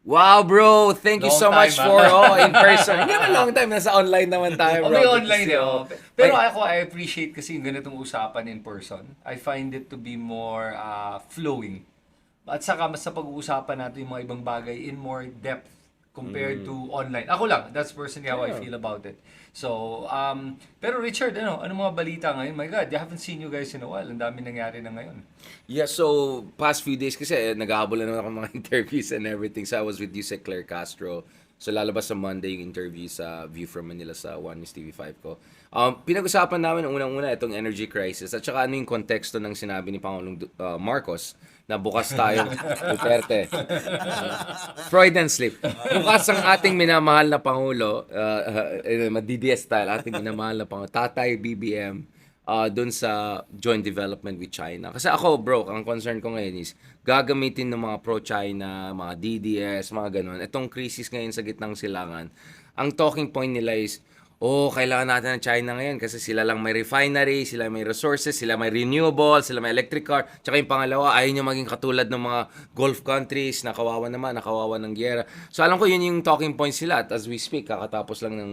Wow, bro! Thank you Long so time, much for ah. in person. Hindi naman long time, nasa online naman tayo, bro. May Good to online see eh. you. Oh. Pero ako, I appreciate kasi yung ganitong usapan in person. I find it to be more flowing. At saka mas sa pag-uusapan natin yung mga ibang bagay in more depth compared to online. Ako lang, that's personally how I Yeah. feel about it. So, pero Richard, ano mga balita ngayon? My God, I haven't seen you guys in a while. Ang dami nangyari na ngayon. Yeah, so past few days kasi naghahabol na naman ako mga interviews and everything. So I was with you sa Claire Castro. So lalabas sa Monday yung interview sa View from Manila sa One News TV5 ko. Pinag-usapan namin ng unang-una itong energy crisis at saka ano yung konteksto ng sinabi ni Pangulong Marcos na bukas tayo Duterte. Freudian slip. Bukas ang ating minamahal na Pangulo, DDS style, ating minamahal na Pangulo, Tatay BBM, doon sa joint development with China. Kasi ako, bro, ang concern ko ngayon is gagamitin ng mga pro-China, mga DDS, mga ganun. Itong crisis ngayon sa gitnang silangan, ang talking point nila is, kailangan natin ng China ngayon kasi sila lang may refinery, sila may resources, sila may renewable, sila may electric car. Tsaka yung pangalawa, ayaw nyo maging katulad ng mga Gulf countries na kawawa naman, nakawawa ng gyera. So alam ko yun yung talking points sila. At as we speak, kakatapos lang ng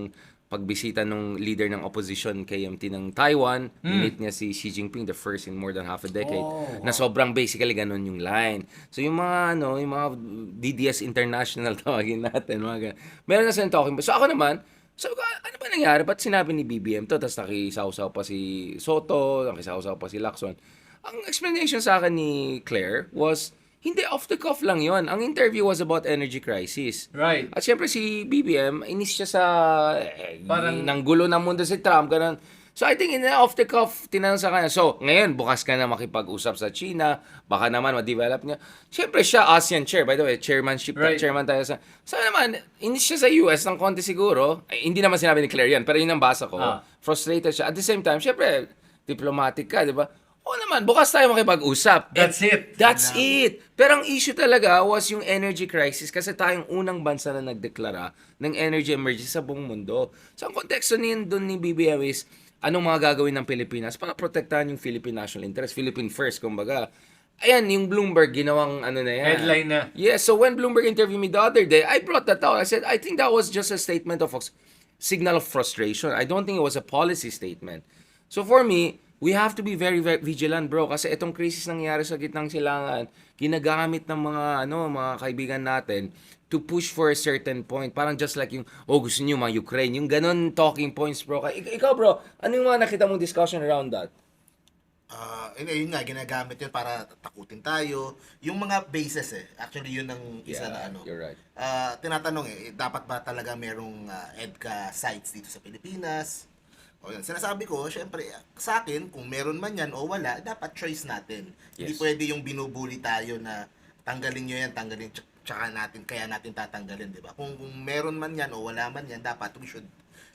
pagbisita ng leader ng opposition KMT ng Taiwan, minute niya si Xi Jinping, the first in more than half a decade, na sobrang basically ganun yung line. So yung mga yung mga DDS International tawagin natin, mga ganun. Meron na silang talking. So ako naman, sabi ko, ano ba nangyari? Ba't sinabi ni BBM to? Tapos nakisaw-saw pa si Soto, nakisaw-saw pa si Lacson. Ang explanation sa akin ni Claire was, hindi, off the cuff lang yon. Ang interview was about energy crisis. Right. At syempre si BBM, inis siya sa Parang- nanggulo ng mundo si Trump, ganun. So I think off the cuff, tinanong sa kanya, so ngayon, bukas ka na makipag-usap sa China, baka naman ma-develop niya. Syempre siya, ASEAN chair, by the way, Right. chairman tayo sa... So naman, inis siya sa US ng konti siguro. Ay, hindi naman sinabi ni Claire yan, pero yun ang basa ko. Frustrated siya. At the same time, syempre, diplomatic ka, di ba? Oo naman, bukas tayo makipag-usap. That's it. That's it. Pero ang issue talaga was yung energy crisis kasi tayong unang bansa na nagdeklara ng energy emergency sa buong mundo. So ang konteksto niyan doon ni BBM is anong mga gagawin ng Pilipinas para protektahan yung Philippine national interest, Philippine first, kumbaga. Ayan, yung Bloomberg ginawang ano na yan. Headline na. Yeah, so when Bloomberg interviewed me the other day, I brought that out. I said, I think that was just a statement of signal of frustration. I don't think it was a policy statement. So for me, we have to be very, very vigilant, bro, kasi itong crisis nangyayari sa gitnang silangan, ginagamit ng mga kaibigan natin to push for a certain point. Parang just like yung, gusto niyo mga Ukraine, yung ganon talking points, bro. Ikaw, bro, ano yung mga nakita mong discussion around that? Yun nga, ginagamit yun para takutin tayo. Yung mga bases actually yun ang isa na You're right. tinatanong dapat ba talaga merong EDCA sites dito sa Pilipinas? O yun, sinasabi ko, syempre, sa akin, kung meron man yan o wala, dapat choice natin. Hindi Yes. pwede yung binubuli tayo na tanggalin nyo yan, tanggalin, tsaka natin, kaya natin tatanggalin, di ba? Kung meron man yan o wala man yan, dapat we should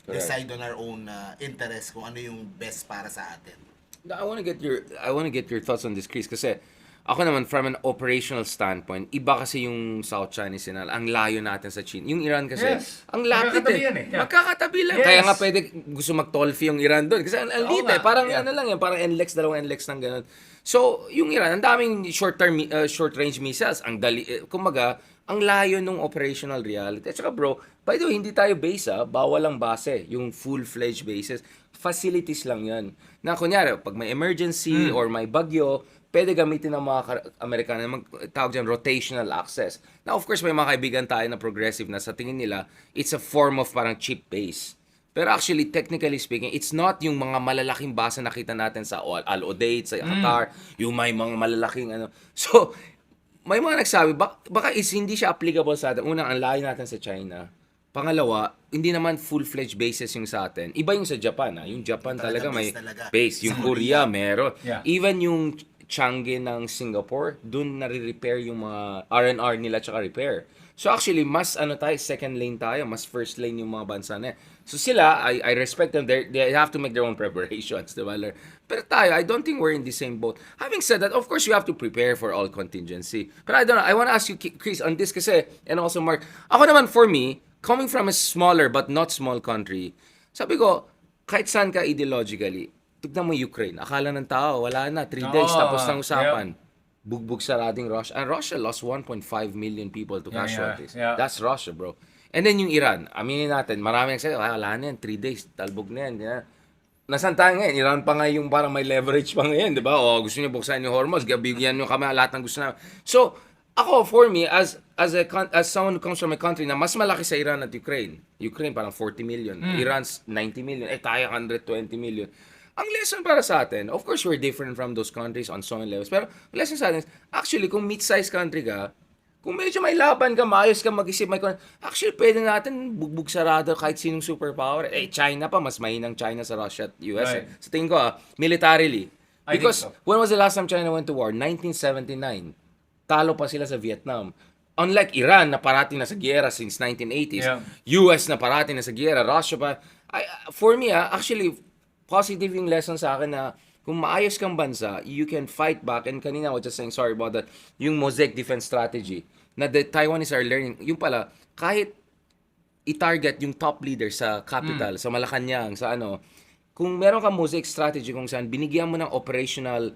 Correct. decide on our own interest kung ano yung best para sa atin. I want to get your thoughts on this, Chris, kasi ako naman from an operational standpoint, iba kasi yung South China Sea, ang layo natin sa China. Yung Iran kasi, Yes. ang lapit Magkakatabi yan eh. Yeah. Magkakatabi lang. Yes. Kaya nga pwede gusto mag-tollfee yung Iran doon. Kasi ang Oo lit nga. Parang Yeah. ano lang yan, parang NLEX, dalawang NLEX ng ganun. So, yung Iran, ang daming short-range missiles. Ang dali, kumbaga, ang layo nung operational reality. At saka bro, by the way, hindi tayo base bawal ang base, yung full-fledged bases. Facilities lang yan. Na kunyari, pag may emergency or may bagyo, pwede gamitin ng mga Amerikano na tawag dyan, rotational access. Now, of course, may mga kaibigan tayo na progressive na sa tingin nila, it's a form of parang cheap base. Pero actually, technically speaking, it's not yung mga malalaking base na nakita natin sa Al Udeid, sa Qatar, yung may mga malalaking ano. So, may mga nagsabi, baka hindi siya applicable sa atin. Unang, ang layo natin sa China. Pangalawa, hindi naman full-fledged bases yung sa atin. Iba yung sa Japan. Yung Japan talaga may base talaga. base. Yung Sa Korea, meron. Yeah. Even yung Changi ng Singapore, dun nare-repair yung mga R&R nila tsaka repair. So actually, mas second lane tayo, mas first lane yung mga bansa na. So sila, I respect them, they have to make their own preparations, diba? Pero tayo, I don't think we're in the same boat. Having said that, of course, you have to prepare for all contingency. But I don't know, I want to ask you, Chris, on this kasi, and also Mark, ako naman for me, coming from a smaller but not small country, sabi ko, kahit saan ka ideologically, tignan mo Ukraine, akala ng tao, wala na, 3 days, Oo, tapos ng usapan. bugbog sa ating Russia. And Russia lost 1.5 million people to Yeah, casualties. yeah. That's Russia, bro. And then yung Iran, aminin natin, marami nagsasabi, wala na yan, 3 days, talbog na yan. Yeah. Nasaan tayo ngayon? Iran pa nga yung parang may leverage pa ngayon, di ba? O gusto niyo buksan yung Hormuz, bigyan nyo kami lahat ng gusto na. So, ako, for me, as someone who comes from a country na mas malaki sa Iran at Ukraine, Ukraine parang 40 million, Iran's 90 million, tayo 120 million. Ang lesson para sa atin, of course, we're different from those countries on so many levels, pero ang lesson sa atin, actually, kung mid-sized country ka, kung medyo may laban ka, maayos ka mag-isip, actually, pwede natin bugbog sarado kahit sinong superpower. China pa, mas mahinang China sa Russia at US. Right. Sa tingin ko, militarily. I think Because so. when was the last time China went to war? 1979. Talo pa sila sa Vietnam. Unlike Iran na parating na sa giyera since 1980s, Yeah. US na parating na sa giyera, Russia pa. For me, actually, positive yung lesson sa akin na kung maayos kang bansa, you can fight back. And kanina I was just saying, sorry about that, yung mosaic defense strategy na the Taiwanese are learning, yung pala, kahit i-target yung top leader sa capital, sa Malacanang, sa ano, kung meron kang mosaic strategy kung saan binigyan mo ng operational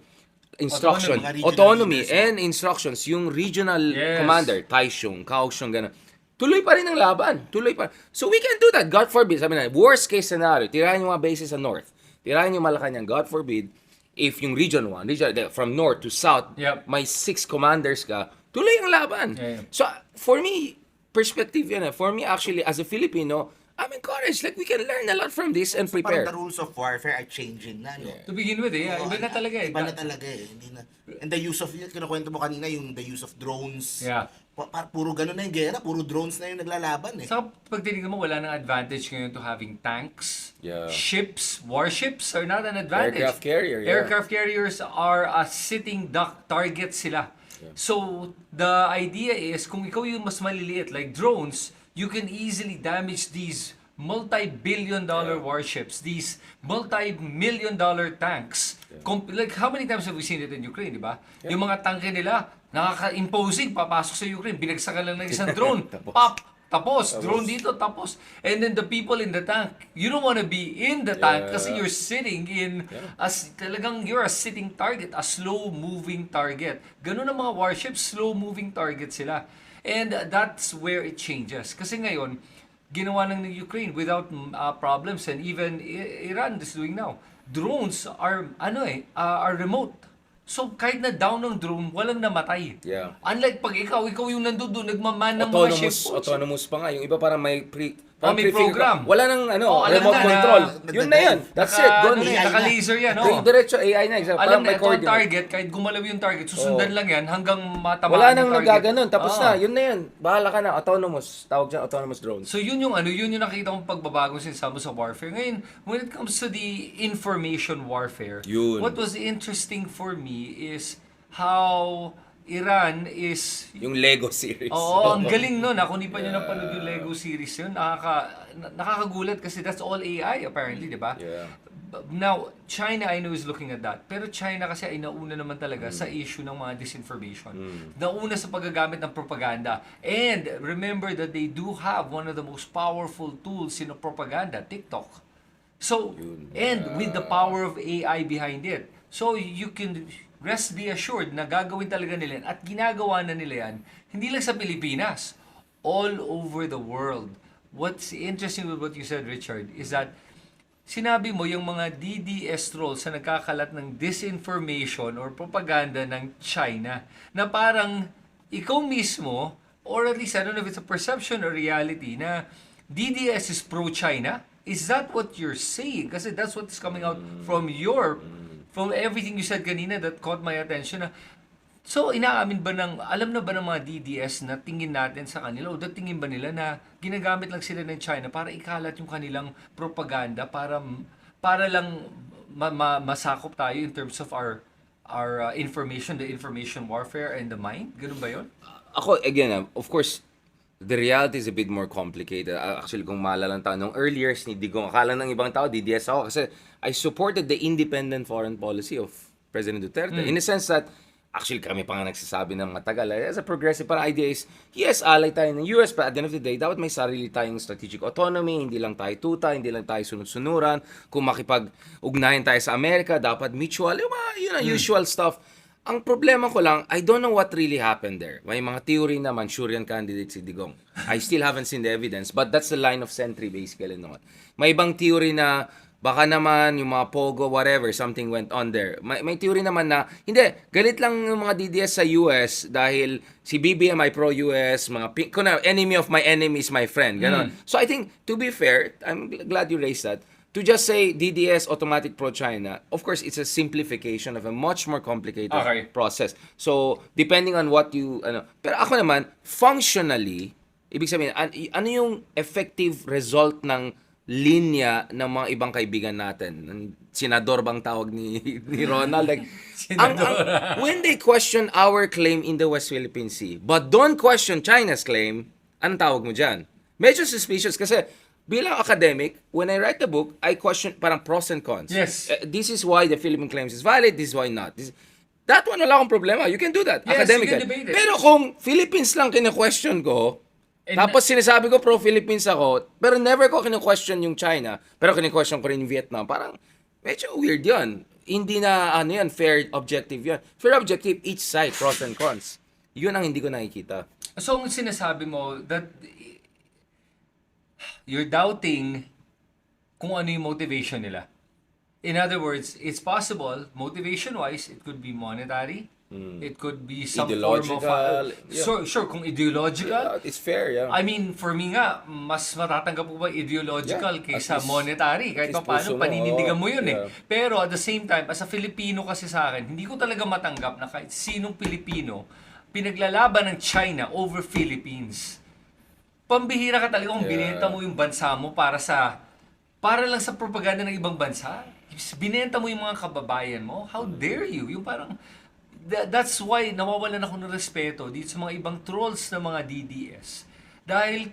instruction, Autonomy, mga regional autonomy leaders, and instructions, yung regional Yes. commander, Taichung, Kaohsiung, gano'n, tuloy pa rin ang laban. Tuloy pa. So we can do that. God forbid. Sabi na, worst case scenario, tirahin yung mga bases sa north. Tirahin yung Malacanang. God forbid, if yung region 1, from north to south, Yep. may 6 commanders ka, tuloy ang laban. Yeah. So, for me, perspective yan. For me, actually, as a Filipino, I'm encouraged. Like, we can learn a lot from this and Parang prepare. the rules of warfare are changing na, no? To begin with, Oo, iba na talaga eh. Iba na talaga eh. Hindi na. And the use of, kinukwento mo kanina, yung the use of drones. Yeah. Puro ganun na yung gera, puro drones na yung naglalaban eh. Saka pag tinignan mo, wala nang advantage ngayon to having tanks, Yeah. ships, warships are not an advantage. Aircraft carrier, yeah. Aircraft carriers are a sitting duck target sila. So, the idea is, kung ikaw yung mas maliliit, like drones, you can easily damage these multi-billion-dollar warships, these multi-million-dollar tanks. Like, how many times have we seen it in Ukraine, di ba? Yung mga tanke nila, nakaka-imposing, papasok sa Ukraine, binagsakan lang ng isang drone, pop, tapos, drone dito, tapos. And then the people in the tank, you don't want to be in the tank kasi you're sitting in, as talagang you're a sitting target, a slow-moving target. Ganun ang mga warships, slow-moving target sila. And that's where it changes. Kasi ngayon, ginawa ng Ukraine without problems, and even Iran is doing now. Drones are are remote. So kahit na down ng drone, walang namatay. Yeah. Unlike pag ikaw yung nandun nagmaman ng mga ship. Autonomous pa nga. Yung iba parang may may program. Wala nang alam remote na control. na- Yun na yan. That's it. Gone. Naka-laser yan, oh. Diretso AI na. Parang Alam na may ito ang coordinate. target, kahit gumalaw yung target, susundan lang yan hanggang matamaan Wala yung nang target. nagaganon. Tapos Oo. na. Yun na yan. Bahala ka na. Autonomous. Tawag dyan, autonomous drones. So yun yung nakita kong pagbabagong sinasama sa warfare. Ngayon, when it comes to the information warfare, Yun. what was interesting for me is how Iran is... Yung Lego series. Oo, ang galing nun. Kung di pa nyo napanood yung Lego series yun, nakakagulat kasi that's all AI apparently, di ba? Yeah. Now, China I know is looking at that. Pero China kasi ay nauna naman talaga sa issue ng mga disinformation. Nauna sa paggagamit ng propaganda. And remember that they do have one of the most powerful tools in propaganda, TikTok. So, and with the power of AI behind it. So, you can rest be assured na gagawin talaga nila yan at ginagawa na nila yan, hindi lang sa Pilipinas, all over the world. What's interesting with what you said, Richard, is that sinabi mo yung mga DDS trolls na nagkakalat ng disinformation or propaganda ng China na parang ikaw mismo, or at least I don't know if it's a perception or reality, na DDS is pro-China. Is that what you're saying? Kasi that's what's coming out from everything you said kanina that caught my attention. So, inaamin ba alam na ba ng mga DDS na tingin natin sa kanila o tingin ba nila na ginagamit lang sila ng China para ikalat yung kanilang propaganda para lang masakop tayo in terms of our information, the information warfare and the mind? Ganun ba yun? Ako, again, of course, the reality is a bit more complicated. Actually, kung maalala tayo, nung earlier, hindi ko akala ng ibang tao, DDS ako kasi I supported the independent foreign policy of President Duterte. In a sense that, actually, kami pa nga nagsasabi ng matagal, as a progressive, parang idea is, yes, alay tayo ng US, but at the end of the day, dapat may sarili tayong strategic autonomy, hindi lang tayo tuta, hindi lang tayo sunod-sunuran. Kung makipag-ugnayan tayo sa Amerika, dapat mutual, yung mga usual stuff. Ang problema ko lang, I don't know what really happened there. May mga theory na Manchurian candidate si Digong. I still haven't seen the evidence, but that's the line of sentry basically noon. May ibang theory na baka naman yung mga pogo, whatever, something went on there. May theory naman na, hindi, galit lang yung mga DDS sa US dahil si BBM ay pro-US, enemy of my enemy is my friend, ganon. So I think, to be fair, I'm glad you raised that, to just say DDS automatic pro-China, of course, it's a simplification of a much more complicated Okay. process. So, depending on what you, pero ako naman, functionally, ibig sabihin, ano yung effective result ng linya ng mga ibang kaibigan natin? Senador bang tawag ni Ronald? Like, when they question our claim in the West Philippine Sea, but don't question China's claim, anong tawag mo dyan? Medyo suspicious kasi bilang academic, when I write the book, I question parang pros and cons. Yes. This is why the Philippine claims is valid, this is why not. That one, wala akong problema. You can do that, Yes, academic. you can debate it. Pero kung Philippines lang kine-question ko, tapos sinasabi ko pro-Philippines ako, pero never ko kine-question yung China, pero kine-question ko rin yung Vietnam, parang medyo weird yun. Hindi na, fair objective yun. Fair objective, each side, pros and cons. Yun ang hindi ko nakikita. So, ang sinasabi mo, that you're doubting kung ano yung motivation nila. In other words, it's possible, motivation-wise, it could be monetary, it could be some form of... Ideological, yeah. Sure, kung ideological, It's fair, yeah. I mean, for me nga, mas matatanggap ko ba ideological Yeah, kaysa at least- monetary. Kahit at least pa paano, puso mo, paninindigan mo yun yeah. Pero at the same time, as a Filipino kasi sa akin, hindi ko talaga matanggap na kahit sinong Pilipino pinaglalaban ng China over Philippines. Pambihira ka talaga kung Yeah. binenta mo yung bansa mo para lang sa propaganda ng ibang bansa. Binenta mo yung mga kababayan mo. How dare you? Yung parang that's why nawawalan ako ng respeto dito sa mga ibang trolls na mga DDS. Dahil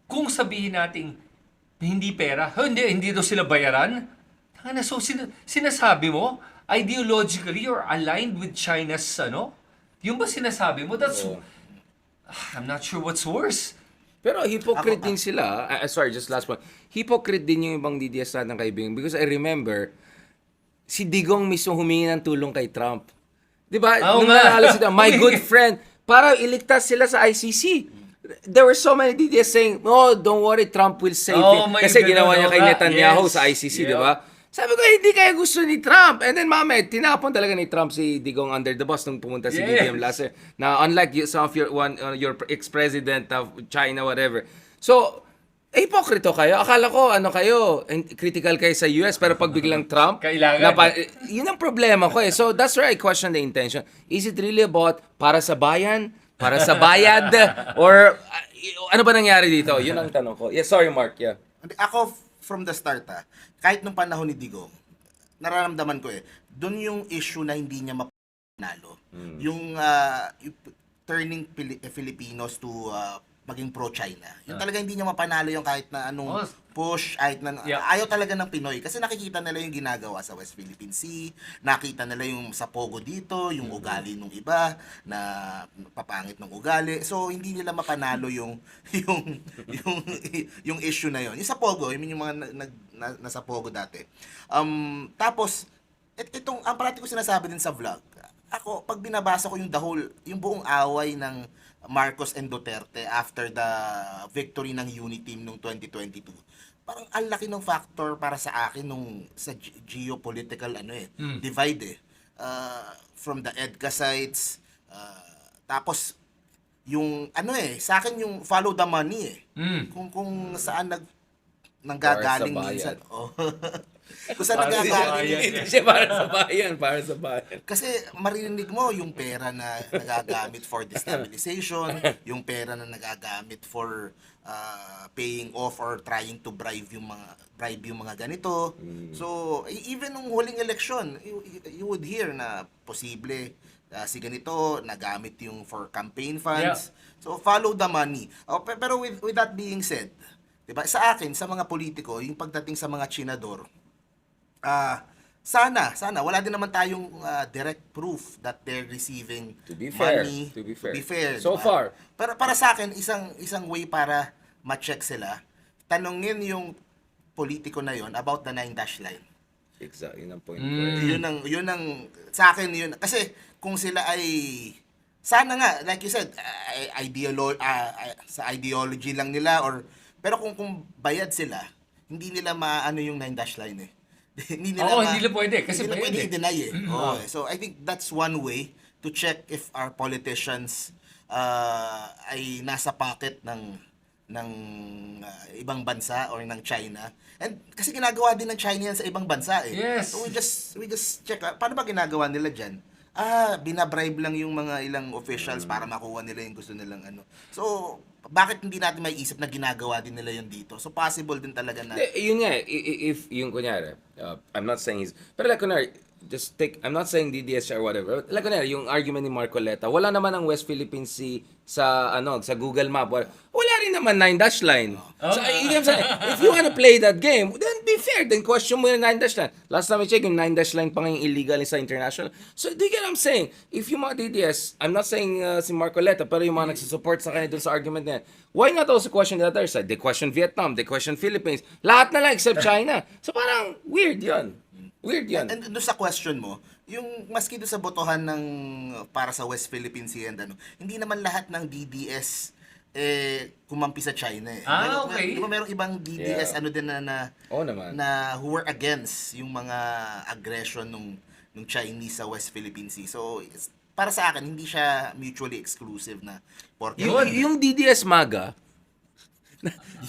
kung sabihin nating hindi pera, hindi daw sila bayaran. So sinasabi mo, ideologically you're aligned with China's yung ba sinasabi mo? That's I'm not sure what's worse. Pero hypocrite din sila. Sorry, just last point. Hypocrite din yung ibang DDS natin kaibigan because I remember si Digong mismo humingi ng tulong kay Trump. 'Di ba? Oo Nung nga. naalala sila, my good friend, para iligtas sila sa ICC. There were so many DDS saying, "Oh, don't worry, Trump will save Oh, him." my Kasi God, ginawa niya kay nga. Netanyahu Yes. sa ICC, 'di Yep. ba? Sabi ko, hindi kaya gusto ni Trump. And then, tinapon talaga ni Trump si Digong under the bus nung pumunta si Yes. BBM last year. Na unlike some of your ex-president of China, whatever. So, hipokrito kayo. Akala ko, kayo, critical kayo sa US, pero pag biglang Trump, Kailangan. yun ang problema ko eh. So, that's where I question the intention. Is it really about para sa bayan? Para sa bayad? Or, ano ba nangyari dito? Yun ang tanong ko. Yeah, sorry, Mark. Yeah. Hindi, ako, from the start, kahit nung panahon ni Digong, nararamdaman ko doon yung issue na hindi niya mapanalo. Yung turning Filipinos to maging pro-China. Yung talaga hindi niya mapanalo yung kahit na anong push, kahit na Yeah. ayaw talaga ng Pinoy. Kasi nakikita nila yung ginagawa sa West Philippine Sea, nakita nila yung sa Pogo dito, yung ugali ng iba, na papangit ng ugali. So, hindi nila mapanalo yung yung issue na yon. Yung sa Pogo, yung mga nasa Pogo dati. Tapos, itong, ang parati ko sinasabi din sa vlog, ako, pag binabasa ko yung buong away ng Marcos and Duterte after the victory ng Unity Team noong 2022, parang ang laki ng factor para sa akin sa geopolitical divide from the EDCA sites, tapos yung sa akin yung follow the money kung saan nanggagaling Para sa minsan. bayan. Oh. Kung saan Para sa nanggagaling bayan. Hindi siya para sa bayan, para sa bayan. kasi marinig mo yung pera na nagagamit for destabilization, yung pera na nagagamit for paying off or trying to bribe yung mga ganito. So, even nung huling election, you would hear na posible si ganito nagamit yung for campaign funds. So, follow the money. Pero with that being said, 'di ba? Sa akin, sa mga politiko, yung pagdating sa mga chinador, sana wala din naman tayong direct proof that they're receiving To be fair, money. to be fair. diba? So far. Para sa akin, isang way para ma-check sila, tanungin yung politiko na yon about the 9 dash line. Exactly, yun ang point ko. Yun ang sa akin yun kasi kung sila ay sana nga like you said sa ideology lang nila or pero kung bayad sila hindi nila maano yung 9 dash line eh. hindi nila Oo, hindi nila pwede kasi hindi nila bayad pwede eh. i-deny eh. Oo, eh. So I think that's one way to check if our politicians ay nasa pocket ng ibang bansa or ng China. And kasi ginagawa din ng China yan sa ibang bansa eh. Yes. So we just check. Paano ba ginagawa nila diyan? Binabribe lang yung mga ilang officials para makuha nila yung gusto nilang ano. So, bakit hindi natin maiisip na ginagawa din nila yun dito? So, possible din talaga na... Yun nga, if yung kunyari, I'm not saying pero like kunyari, just take, I'm not saying DDS or whatever, like kunyari, yung argument ni Marcoleta, wala naman ang West Philippine Sea sa Google Map. Wala rin naman 9 dash line. So, you know what I'm saying? If you wanna play that game, then be fair. Then question mo yung 9 dash line. Last time I checked, yung 9 dash line pa nga yung illegal sa international. So, do you get what I'm saying? If yung mga DDS, I'm not saying si Marcoleta, pero yung mga nagsusupport sa kanya dun sa argument niya, why not also question the other side? They question Vietnam, they question Philippines. Lahat na lang except China. So, parang weird yun. Weird yan. And doon sa question mo, yung maski doon sa botohan ng para sa West Philippine Sea and hindi naman lahat ng DDS kumampi sa China eh. Okay. Di ba merong ibang DDS din Oo naman. na who were against yung mga aggression nung Chinese sa West Philippine Sea. So para sa akin hindi siya mutually exclusive na porque Yung DDS MAGA,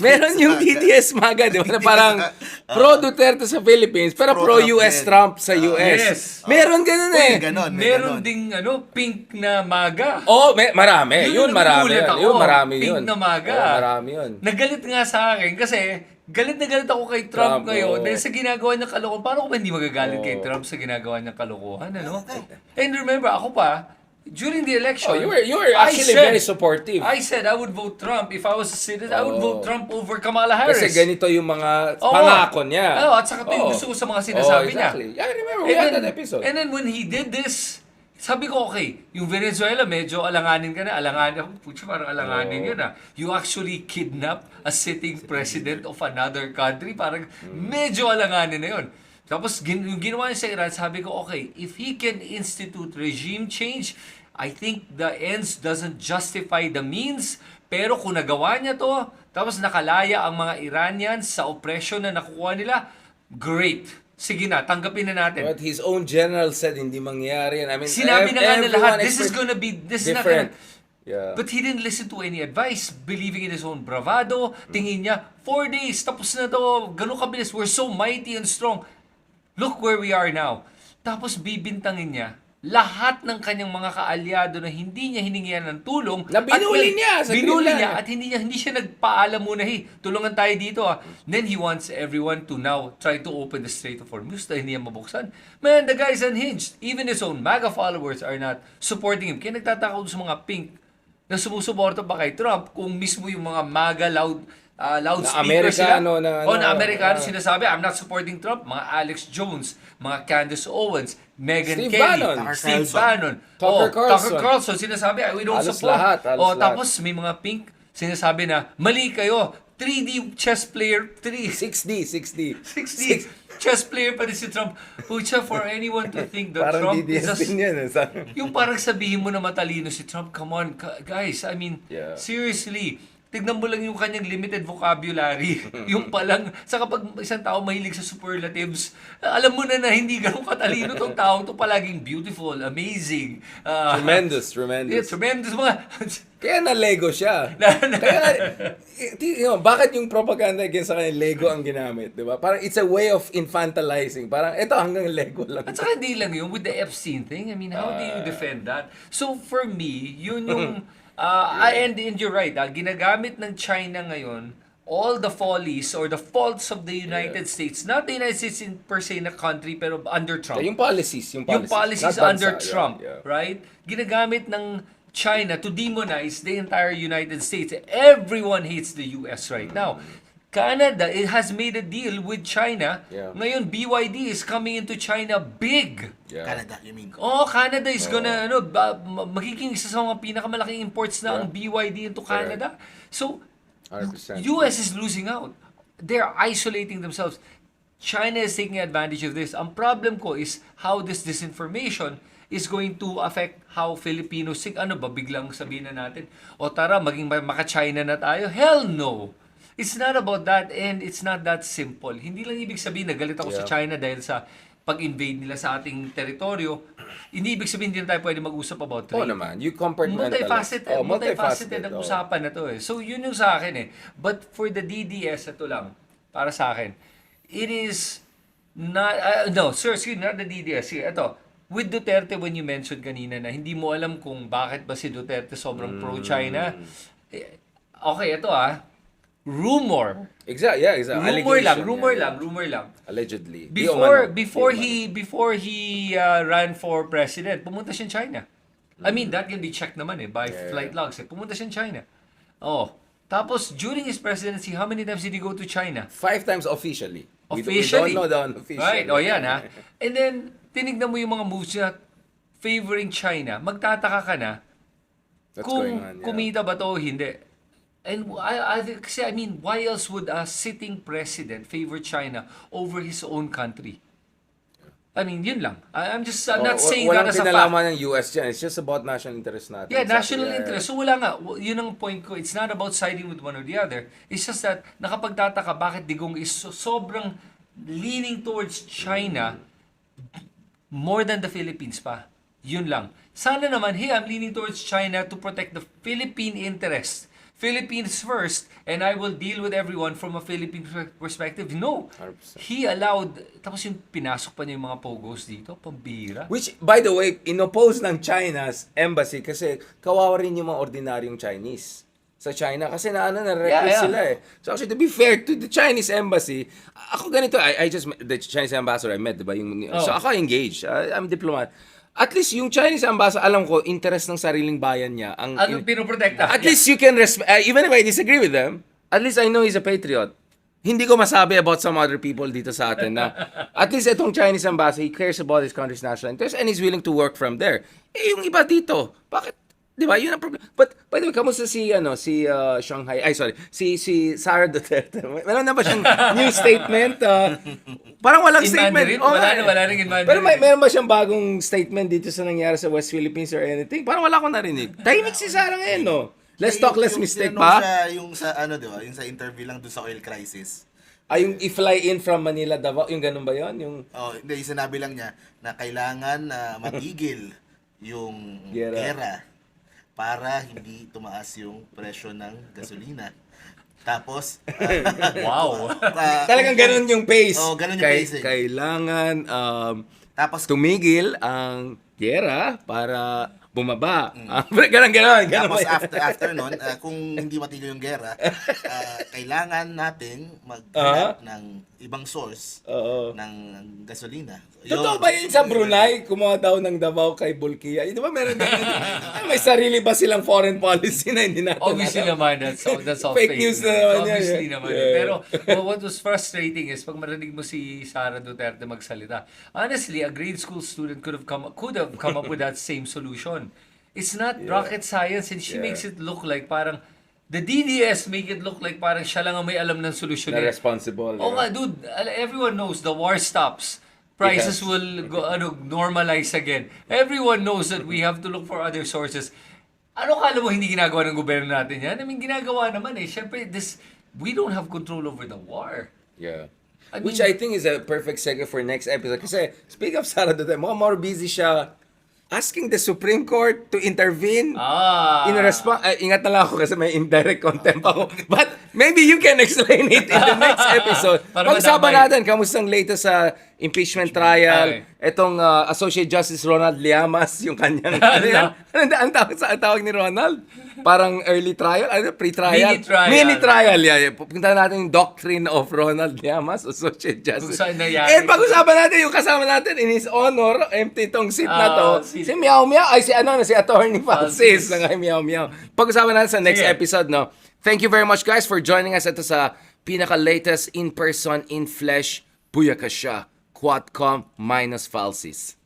meron yung DDS MAGA, di ba? Na parang pro Duterte sa Philippines, pero pro US Trump sa US. Yes. Meron ganun eh. ganon, Meron ding pink na MAGA. Marami. Yun, marami. nagugulat ako. Yun, marami Pink yun. na MAGA. Marami yun. Nagalit nga sa akin kasi galit na galit ako kay Trump ngayon dahil sa ginagawa niyang kalokohan. Paano ko ba hindi magagalit kay Trump sa ginagawa niyang kalokohan, ano? And remember, ako pa, during the election, You were actually very supportive. I said I would vote Trump if I was a citizen. I would vote Trump over Kamala Harris. Kasi ganito yung mga Oo. pangako niya. At saka ito yung gusto ko sa mga sinasabi exactly. niya. I remember we had that episode. And then when he did this, sabi ko, okay, yung Venezuela, medyo alanganin ka na. Putya, parang alanganin yun ah. You actually kidnap a sitting president of another country. Parang medyo alanganin na yun. Tapos yung ginawa niya sa Iran, sabi ko, okay, if he can institute regime change, I think the ends doesn't justify the means. Pero kung nagawa niya to, tapos nakalaya ang mga Iranians sa oppression na nakukuha nila, great. Sige na, tanggapin na natin. But his own general said hindi mangyayari yan. I mean, Sinabi na nga na lahat, this is not different. gonna... But he didn't listen to any advice, believing in his own bravado. Tingin niya, 4 days, tapos na to, ganun kabilis, we're so mighty and strong. Look where we are now. Tapos bibintangin niya, lahat ng kanyang mga kaalyado na hindi niya hiningian ng tulong, Na binuli niya sa binuli Greenland. niya at hindi siya nagpaalam muna, hey, tulungan tayo dito ah. Then he wants everyone to now try to open the Strait of Hormuz na hindi niya mabuksan. Man, the guy's unhinged. Even his own MAGA followers are not supporting him. Kaya nagtataka ko sa mga pink na sumusuporta pa kay Trump kung mismo yung mga MAGA loudspeaker sila. Na Amerikano sinasabi, I'm not supporting Trump. Mga Alex Jones, mga Candace Owens, Meghan Steve Kelly, Bannon. Steve Bannon, Tucker Tucker Carlson, sinasabi, we don't Halos support. lahat. Tapos may mga pink, sinasabi na, mali kayo, 3D chess player, 60. 60 chess player pa rin si Trump. Pucha, for anyone to think that Parang Trump is DDS din yan. yung parang sabihin mo na matalino si Trump, come on, guys, I mean, Yeah. seriously, tignan mo lang yung kanyang limited vocabulary. Yung palang, sa kapag isang tao mahilig sa superlatives, alam mo na hindi ganun katalino tong taong to, palaging beautiful, amazing. Tremendous. Yeah, tremendous mga... Kaya na-Lego siya. Bakit yung propaganda against sa kanya, Lego ang ginamit, di ba? Parang it's a way of infantilizing. Parang ito hanggang Lego lang. At saka hindi lang yun, with the Epstein thing, I mean, how do you defend that? So for me, yun yung... and you're right, ginagamit ng China ngayon all the follies or the faults of the United States, not the United States in per se na country, pero under Trump. Yung policies. Yung policies Not under bansa. Trump, Yeah. right? Ginagamit ng China to demonize the entire United States. Everyone hates the US right now. Canada, it has made a deal with China. Yeah. Ngayon, BYD is coming into China big. Yeah. Canada, you mean? Canada is gonna, magiging isa sa mga pinakamalaking imports na ang BYD into Canada. So, 100%. US is losing out. They're isolating themselves. China is taking advantage of this. Ang problem ko is how this disinformation is going to affect how Filipinos think. Ano ba, biglang sabihin na natin, o tara, maging maka-China na tayo? Hell no! It's not about that, and it's not that simple. Hindi lang ibig sabihin na galit ako sa China dahil sa pag-invade nila sa ating teritoryo. Hindi ibig sabihin hindi na tayo pwede mag-usap about trade. Oo naman, you compartmentalize. Multifaceted ang usapan na to eh. So yun yung sa akin eh. But for the DDS, ito lang, para sa akin, it is not, no, sir, excuse me, not the DDS. Sige, ito, with Duterte, when you mentioned kanina na hindi mo alam kung bakit ba si Duterte sobrang pro-China, okay, ito rumor. Exactly. Rumor lang. Allegedly. Before he ran for president, pumunta siya China. I mean, that can be checked naman by flight logs. Pumunta siya China. Oh. Tapos, during his presidency, how many times did he go to China? 5 times officially. We Officially. don't know the unofficial. Right. O yan And then, tinignan mo yung mga moves niya favoring China. Magtataka ka na What's kung going on, kumita ba to o hindi. And kasi I mean, why else would a sitting president favor China over his own country? I mean, yun lang. I'm not saying that as a fact. Walang kinalaman ng US dyan. It's just about national interest natin. Yeah, national interest. So wala nga. Yun ang point ko. It's not about siding with one or the other. It's just that nakapagtataka bakit Digong is sobrang leaning towards China more than the Philippines pa. Yun lang. Sana naman, hey, I'm leaning towards China to protect the Philippine interest. Philippines first, and I will deal with everyone from a Philippine perspective. No. 100%. He allowed, tapos yung pinasok pa niya yung mga pogos dito, pambira. Which, by the way, inoppose ng China's embassy kasi kawawa rin yung mga ordinaryong Chinese sa China kasi na-recruit sila eh. So actually, to be fair to the Chinese embassy, ako ganito, I just, the Chinese ambassador I met, diba? So ako engaged, I'm diplomat. At least yung Chinese ambassador, alam ko, interest ng sariling bayan niya. Anong pinoprotekta? At least you can respect, even if I disagree with them, at least I know he's a patriot. Hindi ko masabi about some other people dito sa atin na at least itong Chinese ambassador, he cares about his country's national interest and he's willing to work from there. Eh, yung iba dito, bakit? Di ba? Yun ang problem. But, by the way, kamusta si Shanghai? Ay, sorry. Si Sara Duterte. Meron na ba siyang new statement? Parang walang In statement. Mandarin? Wala rin in Mandarin. Pero meron ba siyang bagong statement dito sa nangyari sa West Philippines or anything? Parang wala akong narinig. Tahimik si Sara ngayon, no? Let's talk less mistake pa. Yung sa di ba? Yung sa interview lang doon sa oil crisis. Yung i-fly in from Manila, Davao, yung ganun ba yun? Yung Hindi, sinabi lang niya na kailangan matigil yung gera para hindi tumaas yung presyo ng gasolina. Tapos, wow. talagang ganun yung pace. Ganun yung pace. Kailangan Tapos, tumigil ang gera para bumaba. Ganun. tapos after nun, kung hindi matigil yung gera, kailangan nating maghanap ng ibang source ng gasolina. Totoo ba yun sa Brunei? Kumuha daw ng Davao kay Bulkiya. Di ba meron din? May sarili ba silang foreign policy na hindi natin Obviously naman, that's all Fake news na naman yan. Obviously naman. Pero what was frustrating is pag marinig mo si Sara Duterte magsalita, honestly, a grade school student could have come up with that same solution. It's not rocket science and she makes it look like parang the DDS make it look like parang siya lang ang may alam ng solusyon. Na responsible. Oo nga, dude. Everyone knows the war stops. Prices will go, normalize again. Everyone knows that we have to look for other sources. Ano kala mo hindi ginagawa ng gobyerno natin yan? I mean, ginagawa naman eh. Siyempre, we don't have control over the war. Yeah. Which I think is a perfect segue for next episode. Kasi, speak of Sara Duterte, mukhang more busy siya asking the Supreme Court to intervene in response. Ingat na lang ako kasi may indirect contempt ako. But maybe you can explain it in the next episode. Pag-usapan natin, kamustang latest sa impeachment trial. Itong Associate Justice Ronald Llamas, yung kanyang... Ang tawag ni Ronald? Parang early trial? Pre-trial? Mini trial. Yeah. Pupunta natin yung doctrine of Ronald Llamas, Associate Justice. And pag-usapan natin yung kasama natin in his honor, empty tong seat na to. Si Meow Meow, si Attorney Francis na nga Meow Meow. Pag-usapan natin sa next episode, no? Thank you very much, guys, for joining us ito sa pinaka-latest in-person, in-flesh, Buyakasha, Quadcom minus Falsis.